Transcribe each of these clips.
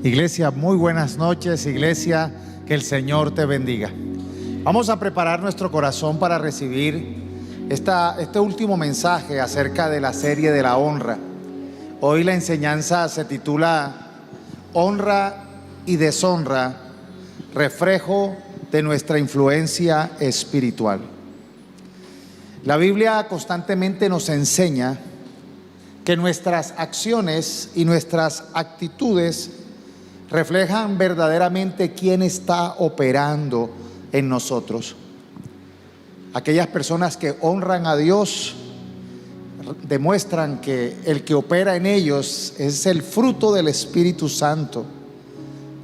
Iglesia, muy buenas noches, iglesia, que el Señor te bendiga. Vamos a preparar nuestro corazón para recibir este último mensaje acerca de la serie de la honra. Hoy la enseñanza se titula Honra y deshonra, reflejo de nuestra influencia espiritual. La Biblia constantemente nos enseña que nuestras acciones y nuestras actitudes reflejan verdaderamente quién está operando en nosotros. Aquellas personas que honran a Dios demuestran que el que opera en ellos es el fruto del Espíritu Santo,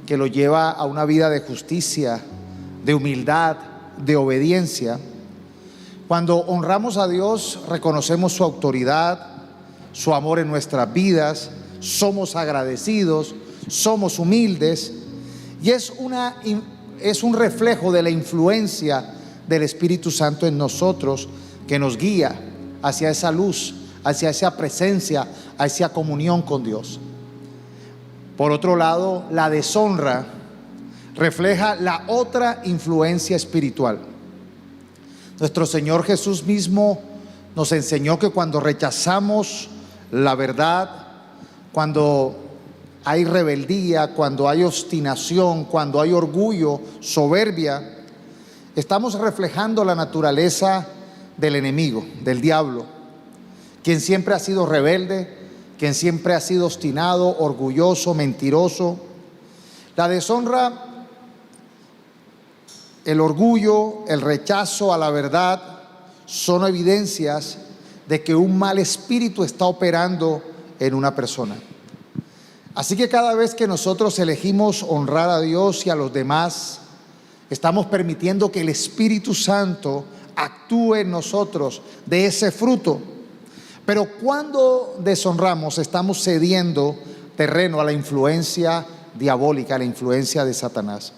que lo lleva a una vida de justicia, de humildad, de obediencia. Cuando honramos a Dios, reconocemos su autoridad, su amor en nuestras vidas, somos agradecidos, somos humildes, y es un reflejo de la influencia del Espíritu Santo en nosotros, que nos guía hacia esa luz, hacia esa presencia, hacia comunión con Dios. Por otro lado, la deshonra refleja la otra influencia espiritual. Nuestro Señor Jesús mismo nos enseñó que cuando rechazamos la verdad, cuando hay rebeldía, cuando hay obstinación, cuando hay orgullo, soberbia, estamos reflejando la naturaleza del enemigo, del diablo, quien siempre ha sido rebelde, quien siempre ha sido obstinado, orgulloso, mentiroso. La deshonra, el orgullo, el rechazo a la verdad son evidencias de que un mal espíritu está operando en una persona. Así que cada vez que nosotros elegimos honrar a Dios y a los demás, estamos permitiendo que el Espíritu Santo actúe en nosotros de ese fruto. Pero cuando deshonramos, estamos cediendo terreno a la influencia diabólica, a la influencia de Satanás.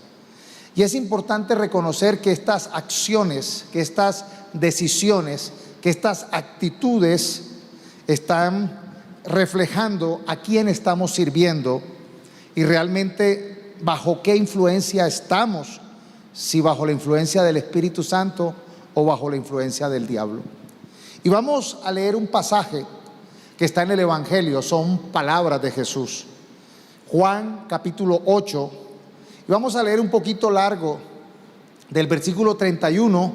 Y es importante reconocer que estas acciones, que estas decisiones, que estas actitudes están reflejando a quién estamos sirviendo y realmente bajo qué influencia estamos, si bajo la influencia del Espíritu Santo o bajo la influencia del diablo. Y vamos a leer un pasaje que está en el Evangelio, son palabras de Jesús. Juan capítulo 8, y vamos a leer un poquito largo, del versículo 31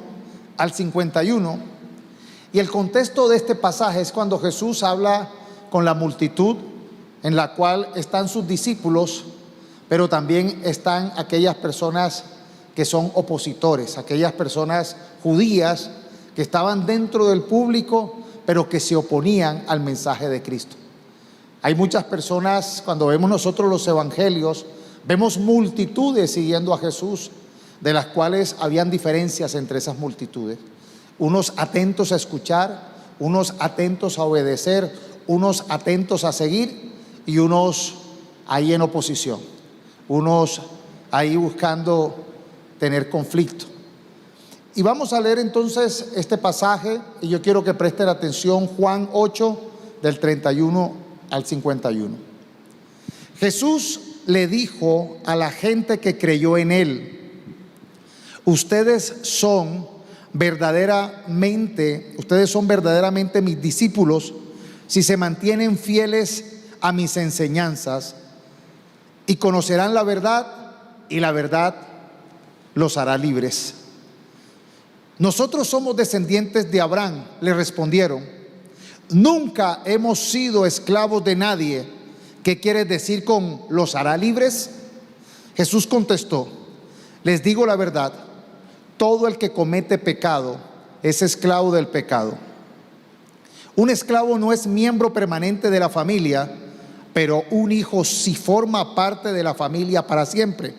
al 51. Y el contexto de este pasaje es cuando Jesús habla con la multitud, en la cual están sus discípulos, pero también están aquellas personas que son opositores, aquellas personas judías que estaban dentro del público, pero que se oponían al mensaje de Cristo. Hay muchas personas, cuando vemos nosotros los evangelios, vemos multitudes siguiendo a Jesús, de las cuales habían diferencias entre esas multitudes. Unos atentos a escuchar, unos atentos a obedecer, unos atentos a seguir y unos ahí en oposición, unos ahí buscando tener conflicto. Y vamos a leer entonces este pasaje, y yo quiero que presten atención. Juan 8 del 31 al 51. Jesús le dijo a la gente que creyó en él: ustedes son verdaderamente mis discípulos si se mantienen fieles a mis enseñanzas, y conocerán la verdad, y la verdad los hará libres. Nosotros somos descendientes de Abraham, le respondieron. Nunca hemos sido esclavos de nadie. ¿Qué quiere decir con los hará libres? Jesús contestó: les digo la verdad, todo el que comete pecado es esclavo del pecado. Un esclavo no es miembro permanente de la familia, pero un hijo sí forma parte de la familia para siempre.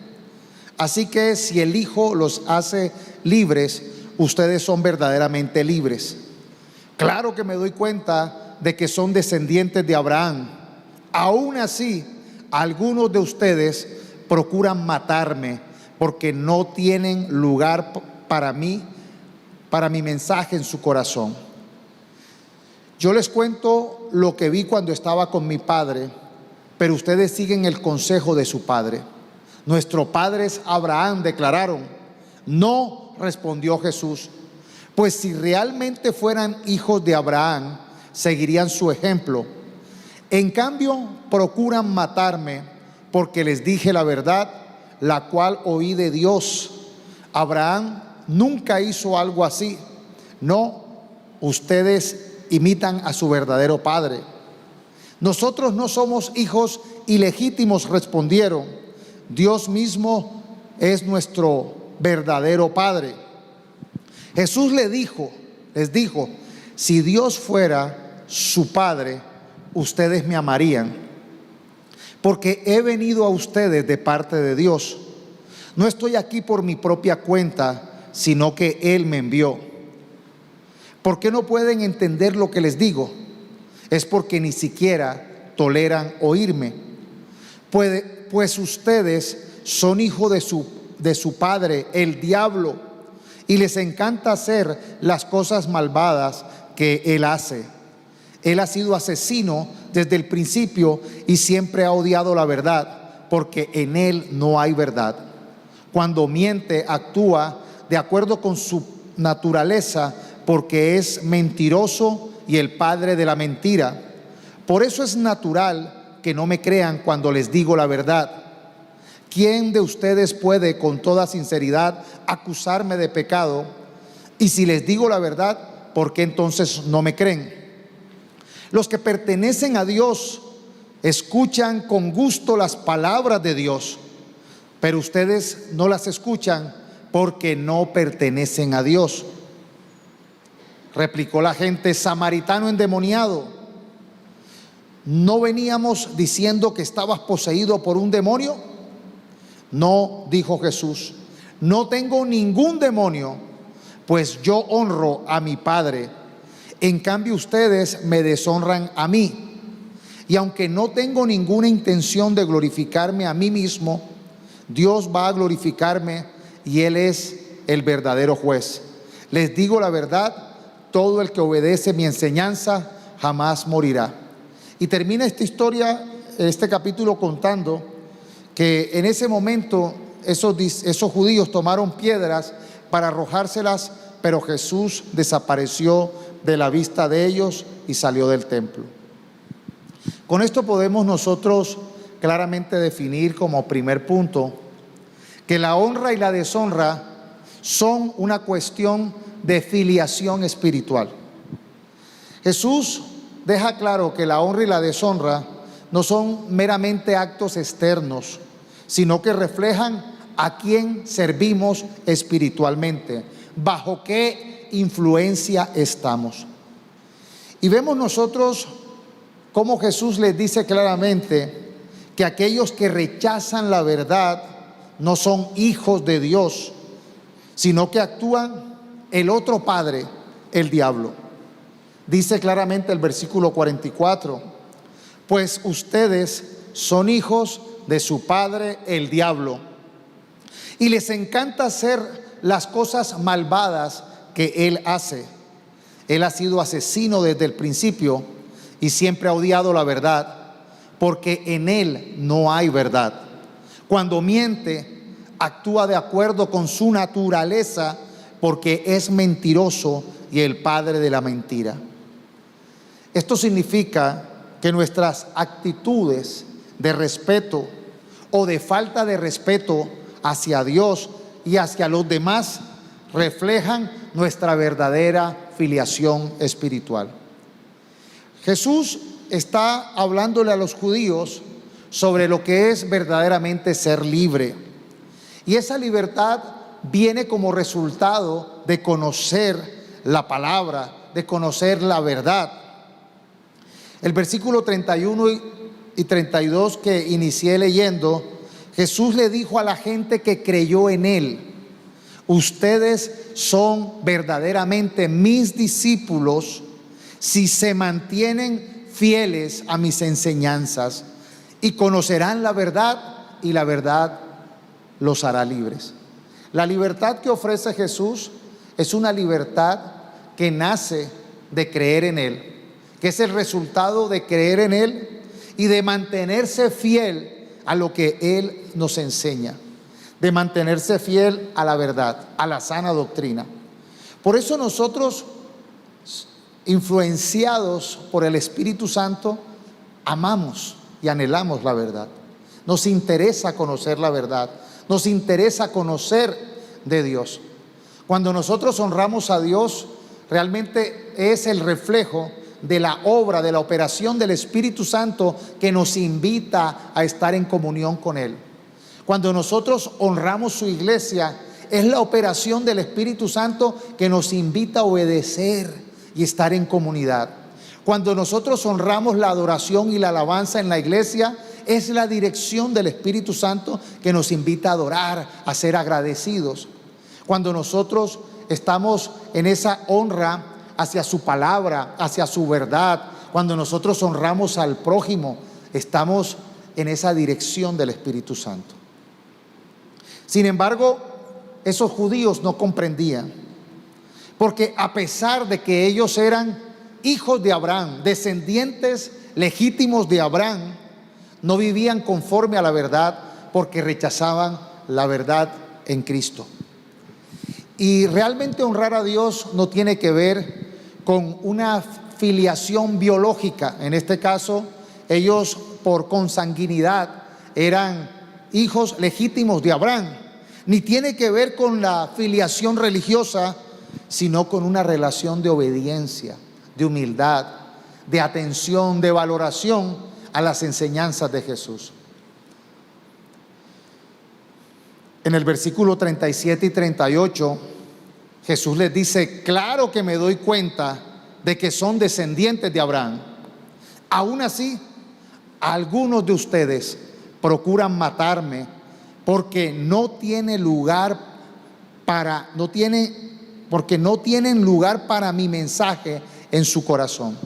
Así que si el Hijo los hace libres, ustedes son verdaderamente libres. Claro que me doy cuenta de que son descendientes de Abraham. Aún así, algunos de ustedes procuran matarme porque no tienen lugar para mí, para mi mensaje en su corazón. Yo les cuento lo que vi cuando estaba con mi padre, pero ustedes siguen el consejo de su padre. Nuestro padre es Abraham, declararon. No, respondió Jesús, pues si realmente fueran hijos de Abraham, seguirían su ejemplo. En cambio, procuran matarme porque les dije la verdad, la cual oí de Dios. Abraham nunca hizo algo así. No, ustedes imitan a su verdadero padre. Nosotros no somos hijos ilegítimos, respondieron. Dios mismo es nuestro verdadero padre. Jesús les dijo, si Dios fuera su padre, ustedes me amarían, porque he venido a ustedes de parte de Dios. No estoy aquí por mi propia cuenta, sino que Él me envió. ¿Por qué no pueden entender lo que les digo? Es porque ni siquiera toleran oírme. Pues ustedes son hijos de su padre, el diablo, y les encanta hacer las cosas malvadas que él hace. Él ha sido asesino desde el principio y siempre ha odiado la verdad, porque en él no hay verdad. Cuando miente, actúa de acuerdo con su naturaleza, porque es mentiroso y el padre de la mentira. Por eso es natural que no me crean cuando les digo la verdad. ¿Quién de ustedes puede con toda sinceridad acusarme de pecado? Y si les digo la verdad, ¿por qué entonces no me creen? Los que pertenecen a Dios escuchan con gusto las palabras de Dios, pero ustedes no las escuchan porque no pertenecen a Dios. Replicó la gente: samaritano endemoniado, ¿no veníamos diciendo que estabas poseído por un demonio? No, dijo Jesús, no tengo ningún demonio, pues yo honro a mi Padre. En cambio ustedes me deshonran a mí. Y aunque no tengo ninguna intención de glorificarme a mí mismo, Dios va a glorificarme y Él es el verdadero juez. Les digo la verdad, todo el que obedece mi enseñanza jamás morirá. Y termina esta historia, este capítulo, contando que en ese momento esos judíos tomaron piedras para arrojárselas, pero Jesús desapareció de la vista de ellos y salió del templo. Con esto podemos nosotros claramente definir como primer punto que la honra y la deshonra son una cuestión de filiación espiritual. Jesús deja claro que la honra y la deshonra no son meramente actos externos, sino que reflejan a quién servimos espiritualmente, bajo qué influencia estamos. Y vemos nosotros cómo Jesús les dice claramente que aquellos que rechazan la verdad no son hijos de Dios, sino que actúan el otro padre, el diablo. Dice claramente el versículo 44, pues ustedes son hijos de su padre, el diablo, y les encanta hacer las cosas malvadas que él hace. Él ha sido asesino desde el principio y siempre ha odiado la verdad, porque en él no hay verdad. Cuando miente, actúa de acuerdo con su naturaleza, porque es mentiroso y el padre de la mentira. Esto significa que nuestras actitudes de respeto o de falta de respeto hacia Dios y hacia los demás reflejan nuestra verdadera filiación espiritual. Jesús está hablándole a los judíos sobre lo que es verdaderamente ser libre. Y esa libertad viene como resultado de conocer la palabra, de conocer la verdad. El versículo 31 y 32 que inicié leyendo, Jesús le dijo a la gente que creyó en él: ustedes son verdaderamente mis discípulos si se mantienen fieles a mis enseñanzas, y conocerán la verdad, y la verdad los hará libres. La libertad que ofrece Jesús es una libertad que nace de creer en Él, que es el resultado de creer en Él y de mantenerse fiel a lo que Él nos enseña, de mantenerse fiel a la verdad, a la sana doctrina. Por eso nosotros, influenciados por el Espíritu Santo, amamos y anhelamos la verdad. Nos interesa conocer la verdad, nos interesa conocer de Dios. Cuando nosotros honramos a Dios, realmente es el reflejo de la obra, de la operación del Espíritu Santo que nos invita a estar en comunión con Él. Cuando nosotros honramos su iglesia, es la operación del Espíritu Santo que nos invita a obedecer y estar en comunidad. Cuando nosotros honramos la adoración y la alabanza en la iglesia, es la dirección del Espíritu Santo que nos invita a adorar, a ser agradecidos. Cuando nosotros estamos en esa honra hacia su palabra, hacia su verdad, cuando nosotros honramos al prójimo, estamos en esa dirección del Espíritu Santo. Sin embargo, esos judíos no comprendían, porque a pesar de que ellos eran hijos de Abraham, descendientes legítimos de Abraham, no vivían conforme a la verdad porque rechazaban la verdad en Cristo. Y realmente honrar a Dios no tiene que ver con una filiación biológica. En este caso, ellos por consanguinidad eran hijos legítimos de Abraham. Ni tiene que ver con la filiación religiosa, sino con una relación de obediencia, de humildad, de atención, de valoración a las enseñanzas de Jesús. En el versículo 37 y 38, Jesús les dice: claro que me doy cuenta de que son descendientes de Abraham. Aún así, algunos de ustedes procuran matarme porque no tienen lugar para mi mensaje en su corazón.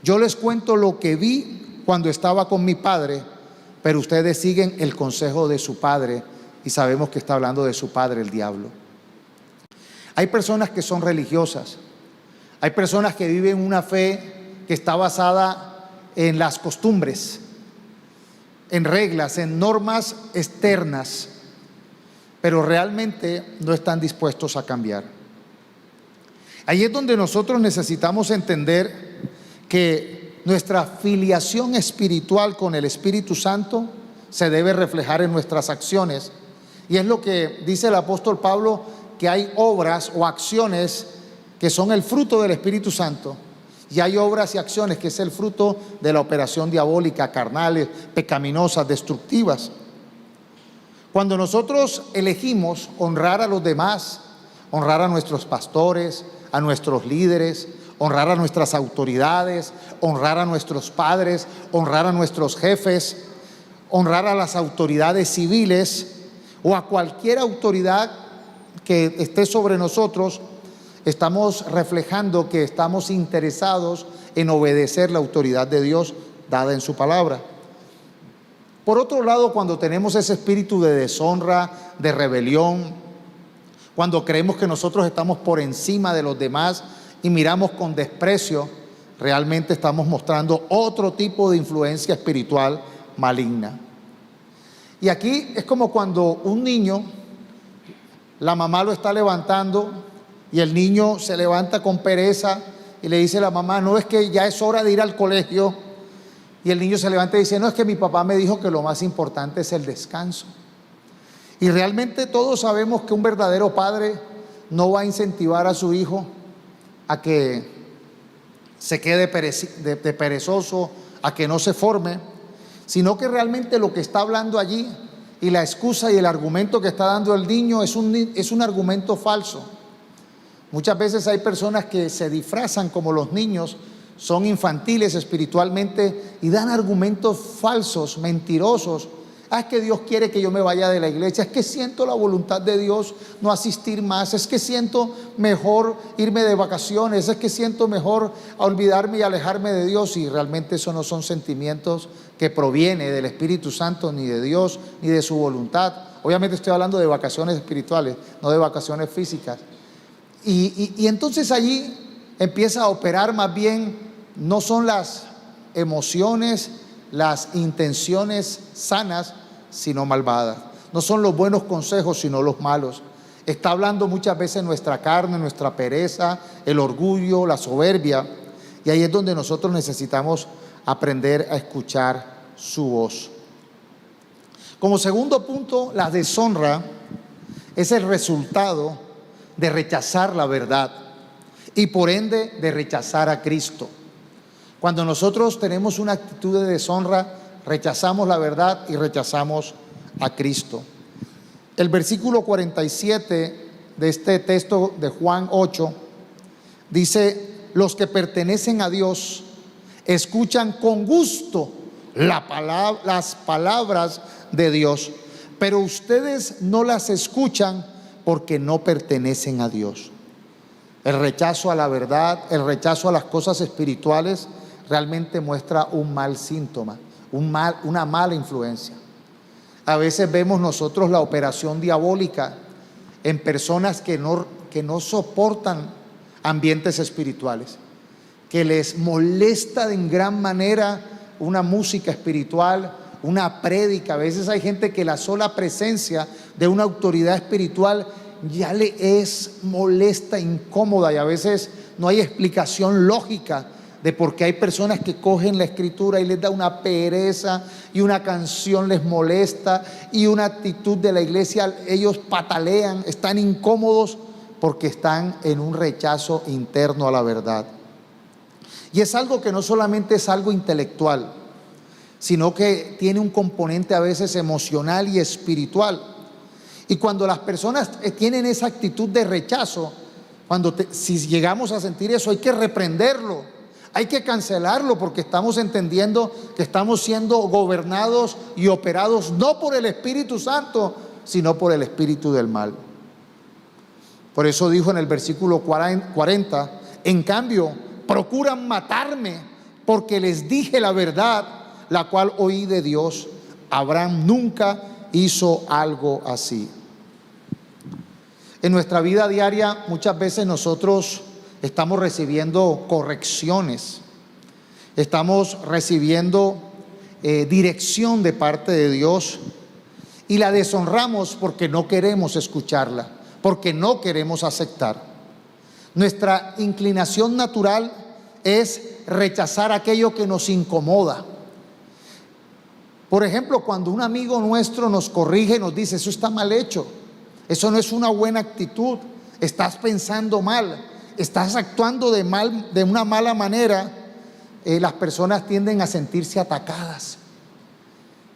Yo les cuento lo que vi cuando estaba con mi padre, pero ustedes siguen el consejo de su padre, y sabemos que está hablando de su padre, el diablo. Hay personas que son religiosas, hay personas que viven una fe que está basada en las costumbres, en reglas, en normas externas, pero realmente no están dispuestos a cambiar. Ahí es donde nosotros necesitamos entender que nuestra filiación espiritual con el Espíritu Santo se debe reflejar en nuestras acciones. Y es lo que dice el apóstol Pablo, que hay obras o acciones que son el fruto del Espíritu Santo, y hay obras y acciones que es el fruto de la operación diabólica, carnales, pecaminosas, destructivas. Cuando nosotros elegimos honrar a los demás, honrar a nuestros pastores, a nuestros líderes, honrar a nuestras autoridades, honrar a nuestros padres, honrar a nuestros jefes, honrar a las autoridades civiles o a cualquier autoridad que esté sobre nosotros, estamos reflejando que estamos interesados en obedecer la autoridad de Dios dada en su palabra. Por otro lado, cuando tenemos ese espíritu de deshonra, de rebelión, cuando creemos que nosotros estamos por encima de los demás y miramos con desprecio, realmente estamos mostrando otro tipo de influencia espiritual maligna. Y aquí es como cuando un niño, la mamá lo está levantando y el niño se levanta con pereza y le dice a la mamá: no, es que ya es hora de ir al colegio. Y el niño se levanta y dice: no, es que mi papá me dijo que lo más importante es el descanso. Y realmente todos sabemos que un verdadero padre no va a incentivar a su hijo a que se quede de perezoso, a que no se forme, sino que realmente lo que está hablando allí y la excusa y el argumento que está dando el niño es un argumento falso. Muchas veces hay personas que se disfrazan como los niños, son infantiles espiritualmente y dan argumentos falsos, mentirosos. Es que Dios quiere que yo me vaya de la iglesia, es que siento la voluntad de Dios no asistir más, es que siento mejor irme de vacaciones, es que siento mejor olvidarme y alejarme de Dios. Y realmente eso no son sentimientos que provienen del Espíritu Santo, ni de Dios, ni de su voluntad. Obviamente estoy hablando de vacaciones espirituales, no de vacaciones físicas. Y entonces allí empieza a operar más bien, no son las emociones las intenciones sanas, sino malvadas. No son los buenos consejos, sino los malos. Está hablando muchas veces nuestra carne, nuestra pereza, el orgullo, la soberbia. Y ahí es donde nosotros necesitamos aprender a escuchar su voz. Como segundo punto, la deshonra es el resultado de rechazar la verdad y por ende de rechazar a Cristo. Cuando nosotros tenemos una actitud de deshonra, rechazamos la verdad y rechazamos a Cristo. El versículo 47 de este texto de Juan 8 dice: los que pertenecen a Dios escuchan con gusto las palabras de Dios, pero ustedes no las escuchan porque no pertenecen a Dios. El rechazo a la verdad, el rechazo a las cosas espirituales realmente muestra un mal síntoma, una mala influencia. A veces vemos nosotros la operación diabólica en personas que no soportan ambientes espirituales, que les molesta en gran manera una música espiritual, una prédica. A veces hay gente que la sola presencia de una autoridad espiritual ya le es molesta, incómoda, y a veces no hay explicación lógica de por qué hay personas que cogen la escritura y les da una pereza, y una canción les molesta, y una actitud de la iglesia, ellos patalean, están incómodos porque están en un rechazo interno a la verdad. Y es algo que no solamente es algo intelectual, sino que tiene un componente a veces emocional y espiritual. Y cuando las personas tienen esa actitud de rechazo, si llegamos a sentir eso, hay que reprenderlo, hay que cancelarlo, porque estamos entendiendo que estamos siendo gobernados y operados no por el Espíritu Santo, sino por el espíritu del mal. Por eso dijo en el versículo 40: en cambio, procuran matarme porque les dije la verdad, la cual oí de Dios. Abraham nunca hizo algo así. En nuestra vida diaria muchas veces nosotros estamos recibiendo correcciones, estamos recibiendo dirección de parte de Dios, y la deshonramos porque no queremos escucharla, porque no queremos aceptar. Nuestra inclinación natural es rechazar aquello que nos incomoda. Por ejemplo, cuando un amigo nuestro nos corrige, nos dice: eso está mal hecho, eso no es una buena actitud, estás pensando mal, estás actuando de una mala manera, las personas tienden a sentirse atacadas.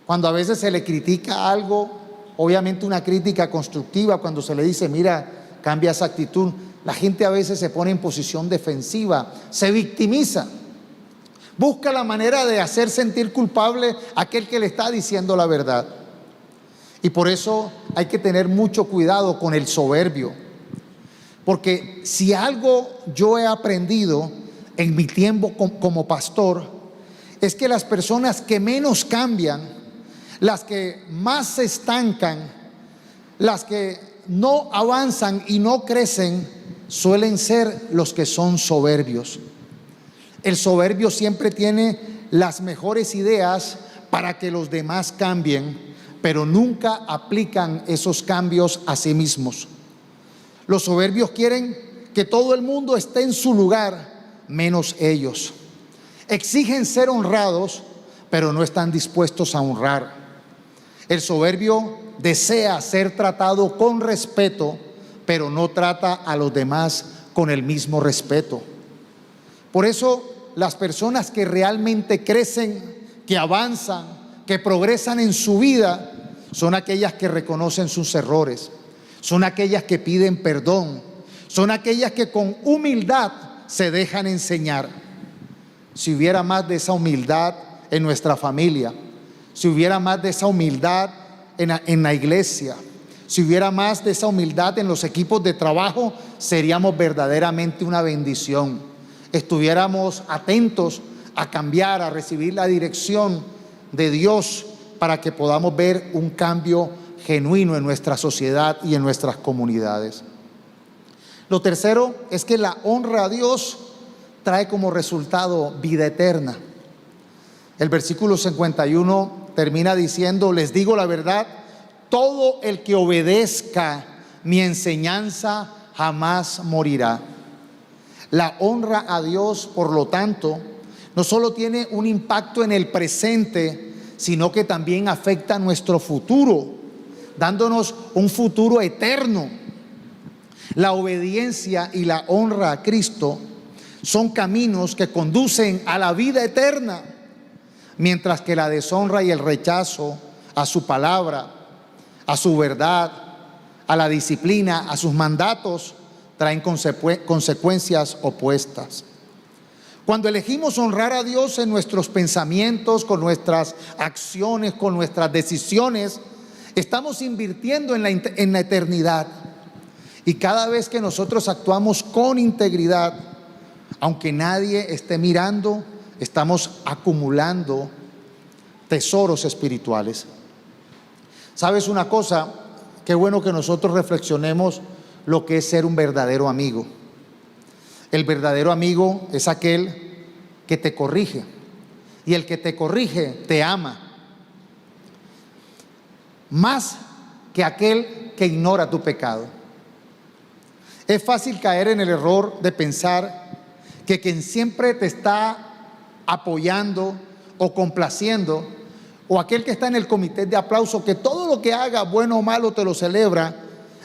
Cuando a veces se le critica algo, obviamente una crítica constructiva, cuando se le dice: mira, cambia esa actitud, la gente a veces se pone en posición defensiva, se victimiza, busca la manera de hacer sentir culpable a aquel que le está diciendo la verdad. Y por eso hay que tener mucho cuidado con el soberbio, porque si algo yo he aprendido en mi tiempo como pastor, es que las personas que menos cambian, las que más se estancan, las que no avanzan y no crecen, suelen ser los que son soberbios. El soberbio siempre tiene las mejores ideas para que los demás cambien, pero nunca aplican esos cambios a sí mismos. Los soberbios quieren que todo el mundo esté en su lugar, menos ellos. Exigen ser honrados, pero no están dispuestos a honrar. El soberbio desea ser tratado con respeto, pero no trata a los demás con el mismo respeto. Por eso las personas que realmente crecen, que avanzan, que progresan en su vida, son aquellas que reconocen sus errores, son aquellas que piden perdón, son aquellas que con humildad se dejan enseñar. Si hubiera más de esa humildad en nuestra familia, si hubiera más de esa humildad en la iglesia, si hubiera más de esa humildad en los equipos de trabajo, seríamos verdaderamente una bendición. Estuviéramos atentos a cambiar, a recibir la dirección de Dios para que podamos ver un cambio genuino en nuestra sociedad y en nuestras comunidades. Lo tercero es que la honra a Dios trae como resultado vida eterna. El versículo 51 termina diciendo: les digo la verdad, todo el que obedezca mi enseñanza jamás morirá. La honra a Dios, por lo tanto, no solo tiene un impacto en el presente, sino que también afecta a nuestro futuro, dándonos un futuro eterno. La obediencia y la honra a Cristo son caminos que conducen a la vida eterna, mientras que la deshonra y el rechazo a su palabra, a su verdad, a la disciplina, a sus mandatos, traen consecuencias opuestas. Cuando elegimos honrar a Dios en nuestros pensamientos, con nuestras acciones, con nuestras decisiones, estamos invirtiendo en la eternidad. Y cada vez que nosotros actuamos con integridad, aunque nadie esté mirando, estamos acumulando tesoros espirituales. ¿Sabes una cosa? Qué bueno que nosotros reflexionemos lo que es ser un verdadero amigo. El verdadero amigo es aquel que te corrige, y el que te corrige te ama, más que aquel que ignora tu pecado. Es fácil caer en el error de pensar que quien siempre te está apoyando o complaciendo, o aquel que está en el comité de aplauso, que todo lo que haga, bueno o malo, te lo celebra,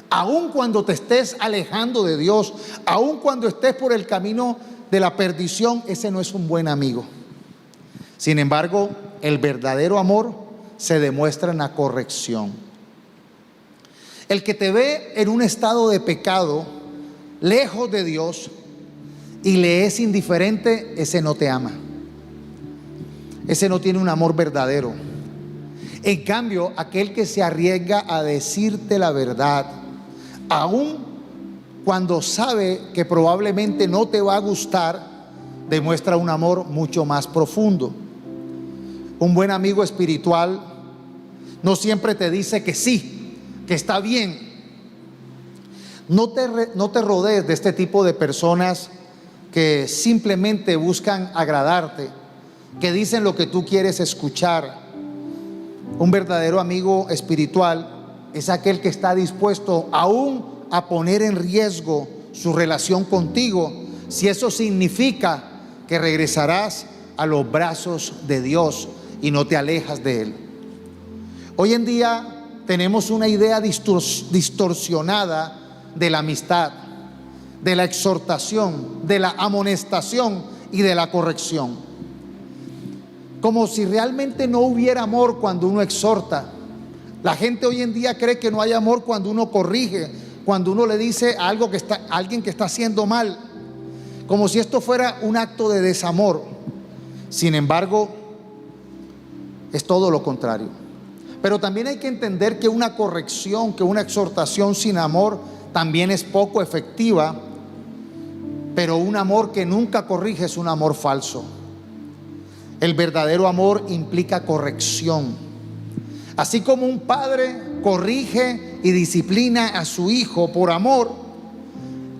aun cuando te estés alejando de Dios, aun cuando estés por el camino de la perdición, ese no es un buen amigo. Sin embargo, el verdadero amor se demuestra en la corrección. El que te ve en un estado de pecado, lejos de Dios, y le es indiferente, ese no te ama. Ese no tiene un amor verdadero. En cambio, aquel que se arriesga a decirte la verdad, aun cuando sabe que probablemente no te va a gustar, demuestra un amor mucho más profundo. Un buen amigo espiritual no siempre te dice que sí, que está bien. No te rodees de este tipo de personas que simplemente buscan agradarte, que dicen lo que tú quieres escuchar. Un verdadero amigo espiritual es aquel que está dispuesto aún a poner en riesgo su relación contigo, si eso significa que regresarás a los brazos de Dios y no te alejas de Él. Hoy en día tenemos una idea distorsionada de la amistad, de la exhortación, de la amonestación y de la corrección. Como si realmente no hubiera amor cuando uno exhorta. La gente hoy en día cree que no hay amor cuando uno corrige, cuando uno le dice a alguien que está haciendo mal, como si esto fuera un acto de desamor. Sin embargo, es todo lo contrario. Pero también hay que entender que una corrección, que una exhortación sin amor también es poco efectiva. Pero un amor que nunca corrige es un amor falso. El verdadero amor implica corrección. Así como un padre corrige y disciplina a su hijo por amor,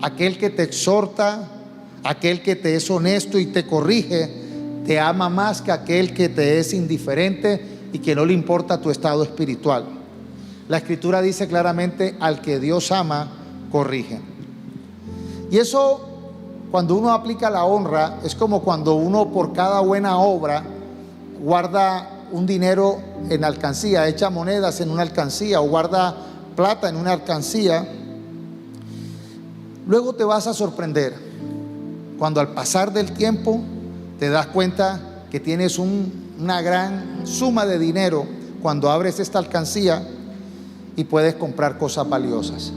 aquel que te exhorta, aquel que te es honesto y te corrige, te ama más que aquel que te es indiferente y que no le importa tu estado espiritual. La Escritura dice claramente: al que Dios ama, corrige. Y eso, cuando uno aplica la honra, es como cuando uno por cada buena obra guarda un dinero en alcancía, echa monedas en una alcancía o guarda plata en una alcancía. Luego te vas a sorprender cuando al pasar del tiempo te das cuenta que tienes una gran suma de dinero cuando abres esta alcancía y puedes comprar cosas valiosas.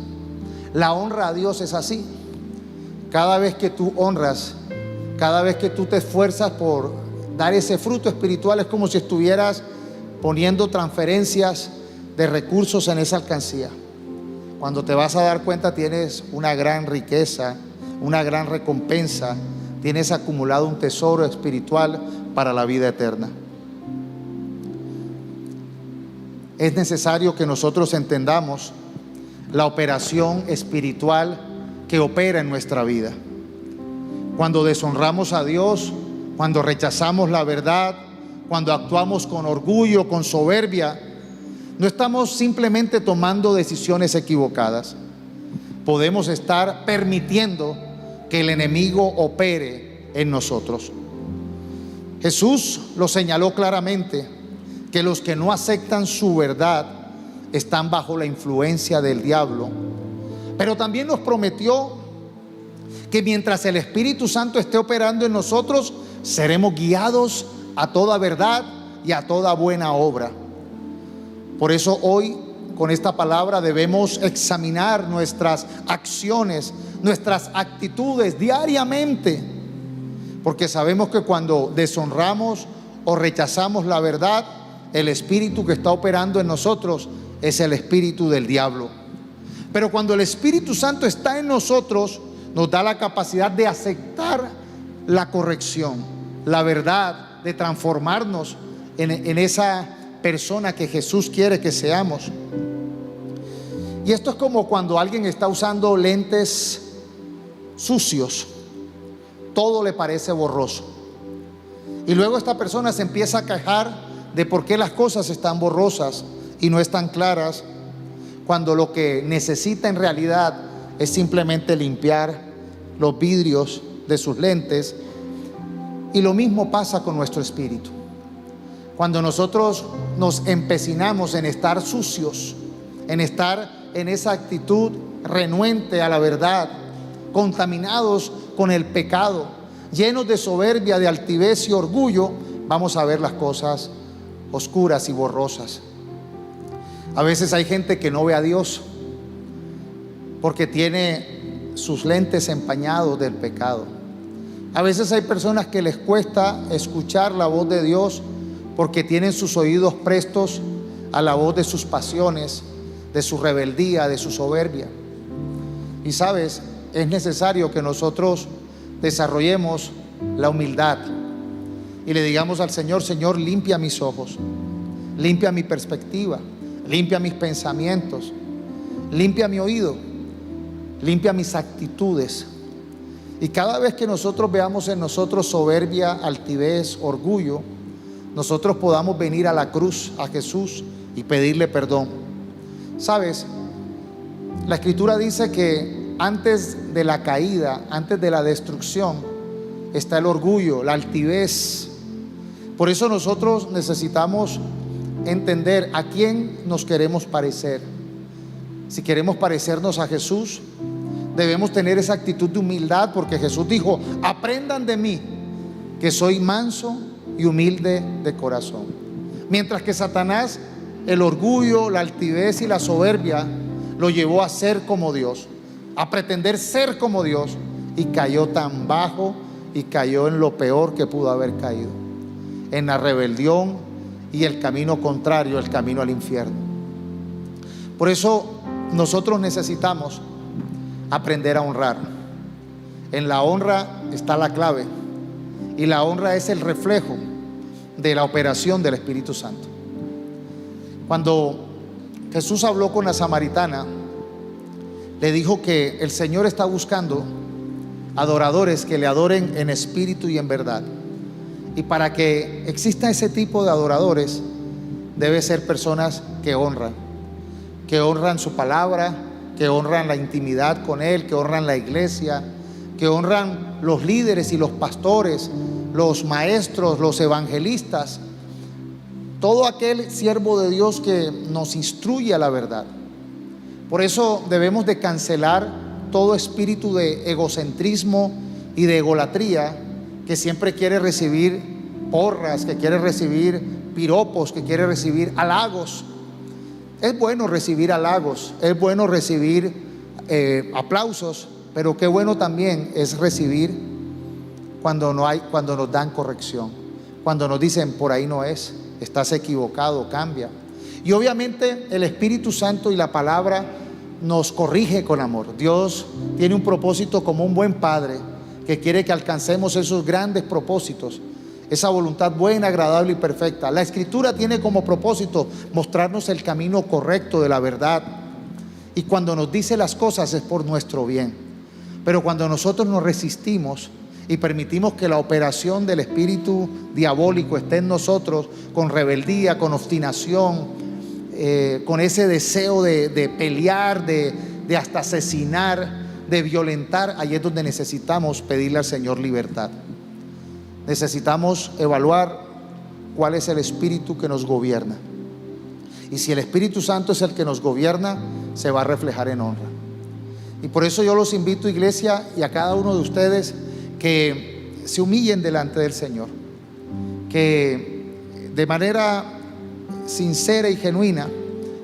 La honra a Dios es así. Cada vez que tú honras, cada vez que tú te esfuerzas por dar ese fruto espiritual, es como si estuvieras poniendo transferencias de recursos en esa alcancía. Cuando te vas a dar cuenta, tienes una gran riqueza, una gran recompensa, tienes acumulado un tesoro espiritual para la vida eterna. Es necesario que nosotros entendamos la operación espiritual que opera en nuestra vida. Cuando deshonramos a Dios, cuando rechazamos la verdad, cuando actuamos con orgullo, con soberbia, no estamos simplemente tomando decisiones equivocadas. Podemos estar permitiendo que el enemigo opere en nosotros. Jesús lo señaló claramente, que los que no aceptan su verdad están bajo la influencia del diablo. Pero también nos prometió que mientras el Espíritu Santo esté operando en nosotros, seremos guiados a toda verdad y a toda buena obra. Por eso hoy, con esta palabra, debemos examinar nuestras acciones, nuestras actitudes diariamente, porque sabemos que cuando deshonramos o rechazamos la verdad, el espíritu que está operando en nosotros es el espíritu del diablo. Pero cuando el Espíritu Santo está en nosotros, nos da la capacidad de aceptar la corrección, la verdad, de transformarnos en esa persona que Jesús quiere que seamos. Y esto es como cuando alguien está usando lentes sucios, todo le parece borroso. Y luego esta persona se empieza a quejar de por qué las cosas están borrosas y no están claras, cuando lo que necesita en realidad es simplemente limpiar los vidrios de sus lentes. Y lo mismo pasa con nuestro espíritu. Cuando nosotros nos empecinamos en estar sucios, en estar en esa actitud renuente a la verdad, contaminados con el pecado, llenos de soberbia, de altivez y orgullo, vamos a ver las cosas oscuras y borrosas. A veces hay gente que no ve a Dios porque tiene sus lentes empañados del pecado. A veces hay personas que les cuesta escuchar la voz de Dios porque tienen sus oídos prestos a la voz de sus pasiones, de su rebeldía, de su soberbia. Y sabes, es necesario que nosotros desarrollemos la humildad y le digamos al Señor: Señor, limpia mis ojos, limpia mi perspectiva, limpia mis pensamientos, limpia mi oído, limpia mis actitudes. Y cada vez que nosotros veamos en nosotros soberbia, altivez, orgullo, nosotros podamos venir a la cruz, a Jesús, y pedirle perdón. Sabes, la Escritura dice que antes de la caída, antes de la destrucción, está el orgullo, la altivez. Por eso nosotros necesitamos entender a quién nos queremos parecer. Si queremos parecernos a Jesús, debemos tener esa actitud de humildad, porque Jesús dijo: aprendan de mí, que soy manso y humilde de corazón. Mientras que Satanás, el orgullo, la altivez y la soberbia lo llevó a ser como Dios, a pretender ser como Dios, y cayó tan bajo y cayó en lo peor que pudo haber caído, en la rebelión y el camino contrario, el camino al infierno. Por eso nosotros necesitamos aprender a honrar. En la honra está la clave, y la honra es el reflejo de la operación del Espíritu Santo. Cuando Jesús habló con la samaritana, le dijo que el Señor está buscando adoradores que le adoren en espíritu y en verdad. Y para que exista ese tipo de adoradores, debe ser personas que honran su palabra, que honran la intimidad con Él, que honran la iglesia, que honran los líderes y los pastores, los maestros, los evangelistas, todo aquel siervo de Dios que nos instruye a la verdad. Por eso debemos de cancelar todo espíritu de egocentrismo y de egolatría, que siempre quiere recibir porras, que quiere recibir piropos, que quiere recibir halagos. Es bueno recibir halagos, es bueno recibir aplausos, pero qué bueno también es recibir cuando nos dan corrección, cuando nos dicen: por ahí no es, estás equivocado, cambia. Y obviamente el Espíritu Santo y la palabra nos corrige con amor. Dios tiene un propósito como un buen padre que quiere que alcancemos esos grandes propósitos, esa voluntad buena, agradable y perfecta. La Escritura tiene como propósito mostrarnos el camino correcto de la verdad, y cuando nos dice las cosas es por nuestro bien. Pero cuando nosotros nos resistimos y permitimos que la operación del espíritu diabólico esté en nosotros con rebeldía, con obstinación, con ese deseo de pelear, de hasta asesinar, de violentar, ahí es donde necesitamos pedirle al Señor libertad. Necesitamos evaluar cuál es el espíritu que nos gobierna. Y si el Espíritu Santo es el que nos gobierna, se va a reflejar en honra. Y por eso yo los invito, iglesia, y a cada uno de ustedes, que se humillen delante del Señor, que de manera sincera y genuina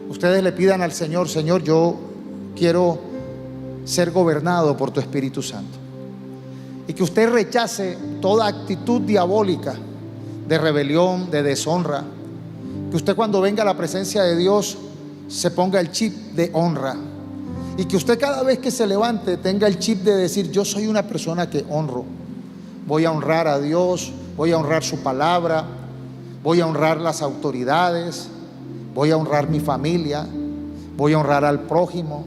ustedes le pidan al Señor: Señor, yo quiero ser gobernado por tu Espíritu Santo. Y que usted rechace toda actitud diabólica de rebelión, de deshonra. Que usted, cuando venga a la presencia de Dios, se ponga el chip de honra. Y que usted, cada vez que se levante, tenga el chip de decir: yo soy una persona que honro. Voy a honrar a Dios, voy a honrar su palabra, voy a honrar las autoridades, voy a honrar mi familia, voy a honrar al prójimo.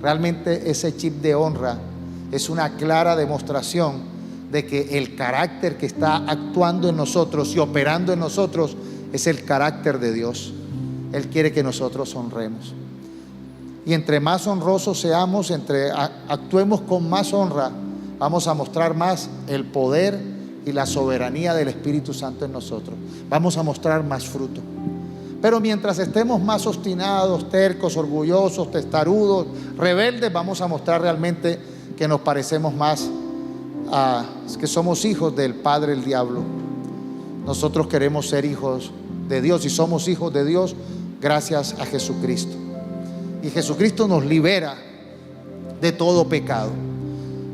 Realmente ese chip de honra es una clara demostración de que el carácter que está actuando en nosotros y operando en nosotros es el carácter de Dios. Él quiere que nosotros honremos. Y entre más honrosos seamos, actuemos con más honra, vamos a mostrar más el poder y la soberanía del Espíritu Santo en nosotros. Vamos a mostrar más fruto. Pero mientras estemos más obstinados, tercos, orgullosos, testarudos, rebeldes, vamos a mostrar realmente que nos parecemos más que somos hijos del padre, el diablo. Nosotros queremos ser hijos de Dios y somos hijos de Dios gracias a Jesucristo. Y Jesucristo nos libera de todo pecado.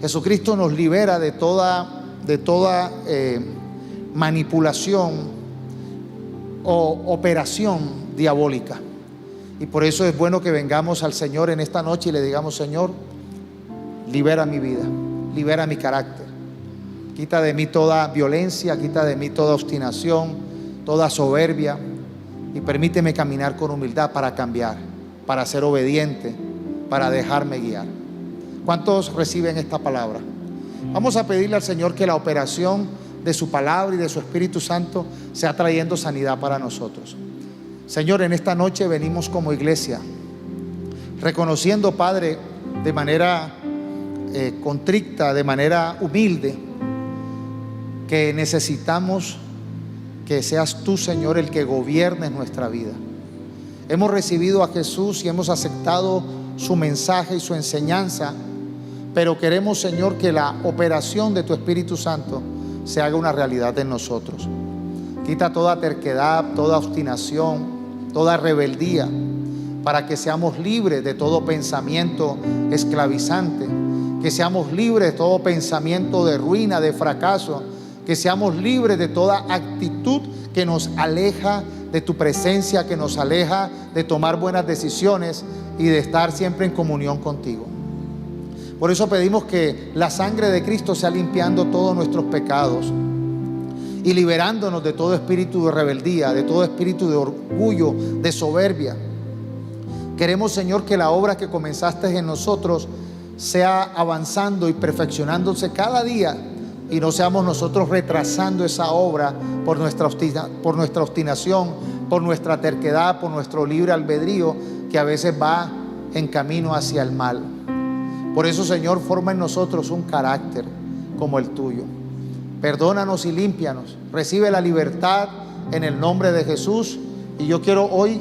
Jesucristo nos libera de toda manipulación o operación diabólica. Y por eso es bueno que vengamos al Señor en esta noche y le digamos: Señor, libera mi vida, libera mi carácter, quita de mí toda violencia, quita de mí toda obstinación, toda soberbia, y permíteme caminar con humildad para cambiar, para ser obediente, para dejarme guiar. ¿Cuántos reciben esta palabra? Vamos a pedirle al Señor que la operación de su palabra y de su Espíritu Santo sea trayendo sanidad para nosotros. Señor, en esta noche venimos como iglesia reconociendo, Padre, de manera contrita, de manera humilde, que necesitamos que seas tú, Señor, el que gobiernes nuestra vida. Hemos recibido a Jesús y hemos aceptado su mensaje y su enseñanza, pero queremos, Señor, que la operación de tu Espíritu Santo se haga una realidad en nosotros. Quita toda terquedad, toda obstinación, toda rebeldía, para que seamos libres de todo pensamiento esclavizante, que seamos libres de todo pensamiento de ruina, de fracaso, que seamos libres de toda actitud que nos aleja de tu presencia, que nos aleja de tomar buenas decisiones y de estar siempre en comunión contigo. Por eso pedimos que la sangre de Cristo sea limpiando todos nuestros pecados y liberándonos de todo espíritu de rebeldía, de todo espíritu de orgullo, de soberbia. Queremos, Señor, que la obra que comenzaste en nosotros sea avanzando y perfeccionándose cada día, y no seamos nosotros retrasando esa obra por nuestra obstinación, por nuestra terquedad, por nuestro libre albedrío, que a veces va en camino hacia el mal. Por eso, Señor, forma en nosotros un carácter como el tuyo. Perdónanos y límpianos. Recibe la libertad en el nombre de Jesús. Y yo quiero hoy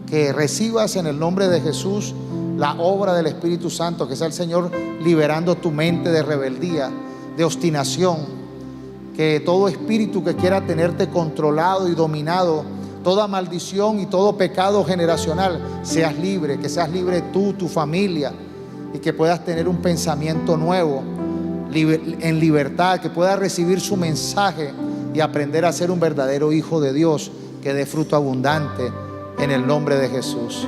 que recibas en el nombre de Jesús la obra del Espíritu Santo, que sea el Señor liberando tu mente de rebeldía, de obstinación. Que todo espíritu que quiera tenerte controlado y dominado, toda maldición y todo pecado generacional, seas libre. Que seas libre tú, tu familia, y que puedas tener un pensamiento nuevo, en libertad, que puedas recibir su mensaje y aprender a ser un verdadero hijo de Dios que dé fruto abundante en el nombre de Jesús.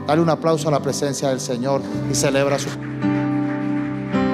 Dale un aplauso a la presencia del Señor y celebra su